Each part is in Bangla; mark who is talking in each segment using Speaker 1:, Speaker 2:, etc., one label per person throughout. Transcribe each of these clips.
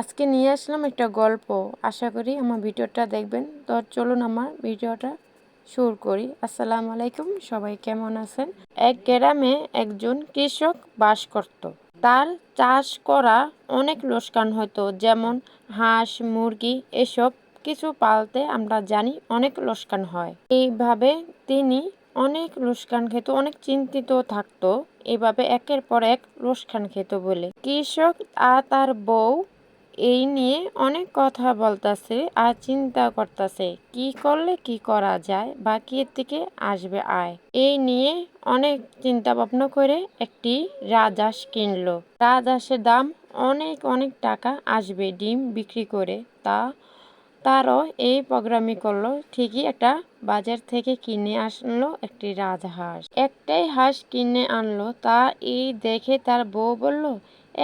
Speaker 1: আজকে নিয়ে আসলাম একটা গল্প। আশা করি আমার ভিডিওটা দেখবেন। তো চলুন আমার ভিডিওটা শুরু করি। আসসালামু আলাইকুম, সবাই কেমন আছেন? এক গ্রামে একজন কৃষক বাস করত। তার চাষ করা অনেক লোকসান হতো, যেমন হাঁস মুরগি এসব কিছু পালতে আমরা জানি অনেক লোকসান হয়। এইভাবে তিনি অনেক লোকসান খেত, অনেক চিন্তিত থাকতো। এভাবে একের পর এক লোকসান খেত বলে কৃষক আর তার বউ এই নিয়ে অনেক কথা বলতাছে আর চিন্তা করতেছে কি করলে কি করা যায় বা কি এর থেকে আসবে আয়। এই নিয়ে অনেক চিন্তা ভাবনা করে একটি রাজহাঁস কিনলো। রাজহাঁসের দাম অনেক অনেক টাকা আসবে ডিম বিক্রি করে। তারও এই প্রোগ্রামই করলো। ঠিকই একটা বাজার থেকে কিনে আনলো একটি রাজহাঁস। একটাই হাঁস কিনে আনলো। তা এই দেখে তার বউ বলল,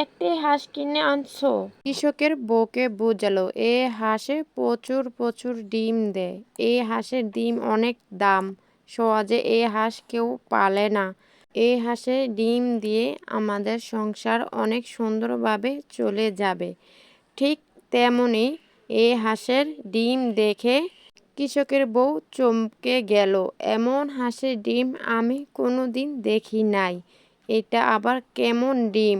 Speaker 1: একটাই হাঁস কিনে আনছো? কৃষকের বউকে বুঝালো, এ হাঁসে প্রচুর প্রচুর ডিম দেয়। এই হাঁসের ডিম অনেক দাম, সহজে এই হাঁস কেউ পালে না। এই হাঁসের ডিম দিয়ে আমাদের সংসার অনেক সুন্দরভাবে চলে যাবে। ঠিক তেমনি এই হাঁসের ডিম দেখে কৃষকের বউ চমকে গেল। এমন হাঁসের ডিম আমি কোনোদিন দেখি নাই। এটা আবার কেমন ডিম?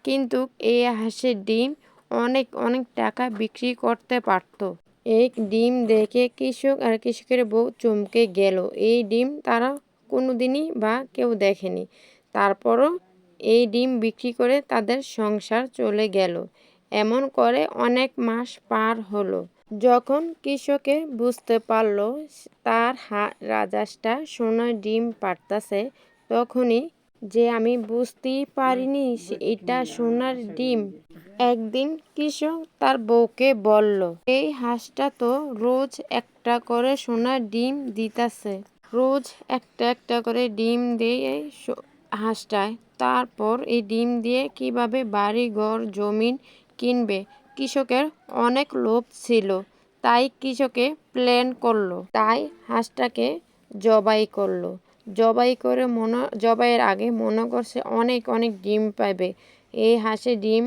Speaker 1: কিন্তু এই হাঁসের ডিম অনেক অনেক টাকা বিক্রি করতে পারত। এই ডিম দেখে কৃষক আর কৃষকের বউ চমকে গেল। এই ডিম তারা কোনোদিনই বা কেউ দেখেনি। তারপরও এই ডিম বিক্রি করে তাদের সংসার চলে গেল। এমন করে অনেক মাস পার হলো। যখন কৃষকে বুঝতে পারল তার রাজহাঁসটা সোনার ডিম পাড়তাছে, তখনই যে আমি বুঝতেই পারিনি এটা সোনার ডিম। একদিন কৃষক তার বউকে বলল, এই হাঁসটা তো রোজ একটা করে সোনার ডিম দিতাছে। রোজ একটা একটা করে ডিম দিয়ে হাঁসটায়। তারপর এই ডিম দিয়ে কিভাবে বাড়ি ঘর জমিন কিনবে? কৃষকের অনেক লোভ ছিল। তাই কৃষকে প্ল্যান করলো। তাই হাঁসটাকে জবাই করলো। জবাইয়ের আগে মনে করছে অনেক অনেক ডিম পাবে। এই হাঁসের ডিম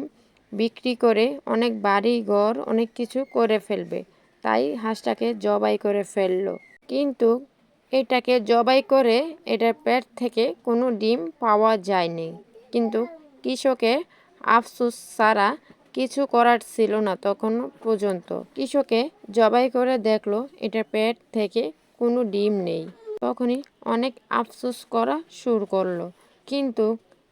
Speaker 1: বিক্রি করে অনেক বাড়ি ঘর অনেক কিছু করে ফেলবে। তাই হাঁসটাকে জবাই করে ফেললো। কিন্তু এটাকে জবাই করে এটার পেট থেকে কোনো ডিম পাওয়া যায়নি। কিন্তু কৃষকের আফসোস ছাড়া কিছু করার ছিল না তখন পর্যন্ত। কৃষকে জবাই করে দেখলো এটার পেট থেকে কোনো ডিম নেই। তখনই অনেক আফসোস করা শুরু করলো। কিন্তু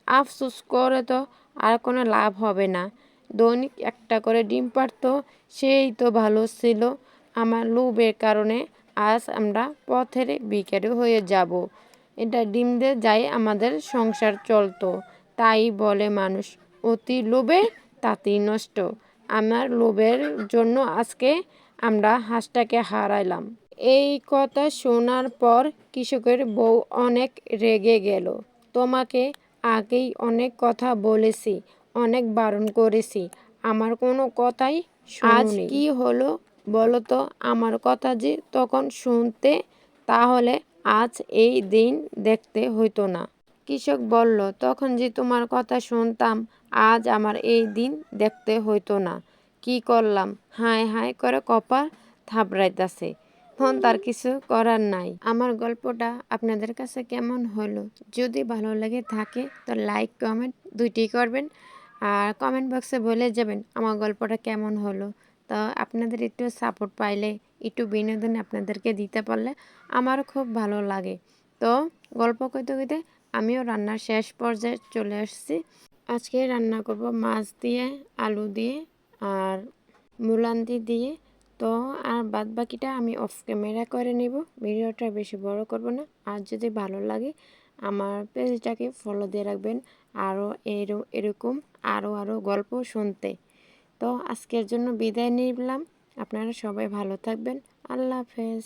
Speaker 1: আফসোস করে তো আর কোনো লাভ হবে না। দৈনিক একটা করে ডিম পাড়তো, সেই তো ভালো ছিল। আমার লোভের কারণে আজ আমরা পথের ভিখারি হয়ে যাব। এটা ডিম দিয়ে যাই আমাদের সংসার চলতো। তাই বলে মানুষ, অতি লোভে তাঁতি নষ্ট। আমার লোভের জন্য আজকে আমরা হাঁসটাকে হারাইলাম। এই কথা শোনার পর কৃষকের বউ অনেক রেগে গেল। তোমাকে আগেই অনেক কথা বলেছি, অনেক বারণ করেছি, আমার কোনো কথাই শোনোনি। আজ কি হলো বলো তো? আমার কথা যে তখন শুনতে, তাহলে আজ এই দিন দেখতে হইতো না। কৃষক বলল, তখন যে তোমার কথা শুনতাম, আজ আমার এই দিন দেখতে হইতো না। কি করলাম? হায় হায় করে কপাল থাবড়াইতাছে। তখন তার কিছু করার নাই। আমার গল্পটা আপনাদের কাছে কেমন হলো? যদি ভালো লেগে থাকে তো লাইক কমেন্ট দুইটি করবেন। আর কমেন্ট বক্সে বলে যাবেন আমার গল্পটা কেমন হলো। তো আপনাদের একটু সাপোর্ট পাইলে, একটু বিনোদন আপনাদেরকে দিতে পারলে আমারও খুব ভালো লাগে। তো গল্প কইতে কইতে আমিও রান্নার শেষ পর্যায়ে চলে আসছি। আজকে রান্না করব মাছ দিয়ে, আলু দিয়ে আর মুলান্দি দিয়ে। তো আর বাদ বাকিটা আমি অফ ক্যামেরা করে নেব। ভিডিওটা বেশি বড় করব না। আর যদি ভালো লাগে আমার পেজটাকে ফলো দিয়ে রাখবেন আরও এরকম আরও গল্প শুনতে। তো আজকের জন্য বিদায় নিলাম। আপনারা সবাই ভালো থাকবেন। আল্লাহ হাফেজ।